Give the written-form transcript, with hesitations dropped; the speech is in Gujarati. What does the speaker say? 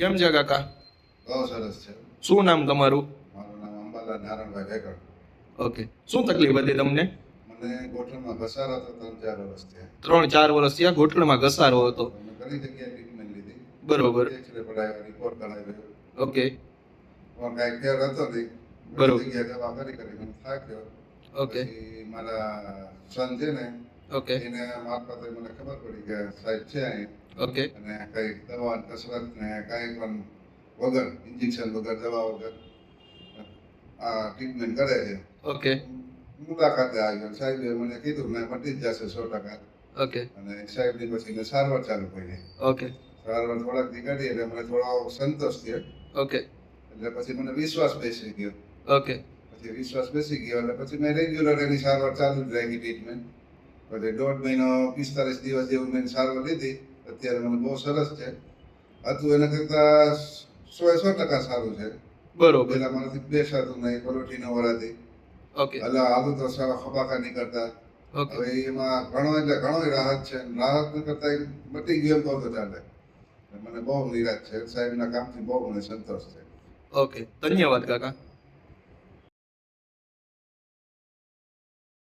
કેમ છે કાકા? બહુ સરસ છે. શું નામ તમારું? મારું નામ અંબાલાલ નારાયણભાઈ ભેગડ. ઓકે. શું તકલીફ હતી તમને? મને ગોઠણમાં ઘસારો હતો 3-4 વર્ષ થયા. 3-4 વર્ષ થયા ઘૂંટણમાં ઘસારો હતો. મેં ઘણી જગ્યાએ ટ્રીટમેન્ટ લીધી. બરોબર. એક્સરે પડાવ્યા, રિપોર્ટ કઢાવ્યો. ઓકે. પણ કાંઈ ફેર હતો નહીં. બરોબર. બધી જગ્યાએ દવા કરી મને થાક્યો. ઓકે. પછી મારા સન છે ને ઓકે. એને મારફતે મને ખબર પડી કે સાહેબ છે અહીં ઓકે. અને કંઈ દવા કસરત ને કાંઈ પણ વગર ઇન્જેક્શન વગર દવા વગર આ ટ્રીટમેન્ટ કરે છે. ઓકે. મુલાકાતે આવ્યો સાહેબે મને કીધું મેં મટી જ જશે 100%. ઓકે. અને સાહેબની પછી મેં સારવાર ચાલુ કરી. ઓકે. સારવાર થોડાક દી કરી એટલે મને થોડો સંતોષ થયો. ઓકે. એટલે પછી મને વિશ્વાસ બેસી ગયો. ઓકે. પછી વિશ્વાસ બેસી ગયો એટલે પછી મેં રેગ્યુલર એની સારવાર ચાલુ જ રાખી ટ્રીટમેન્ટ. પછી 1.5 મહિનો 45 દિવસ જેવું મેં સારવાર લીધી. અત્યારે મને બહુ સરસ છે. હતું એના કરતાં 100% સારું છે. બરોબર. પહેલા મારાથી બેસાતું નહીં, પલોઠી ન વળાતી. ઓકે. એટલે હાલું તો ખબાકા નહીં કરતા. ઓકે. હવે એમાં ઘણો એટલે ઘણો રાહત છે. રાહત કરતા મટી ગયો એમ કહો તો ચાલે. મને બહુ નિરાશ છે. સાહેબના કામથી બહુ મને સંતોષ છે. ઓકે. ધન્યવાદ કાકા.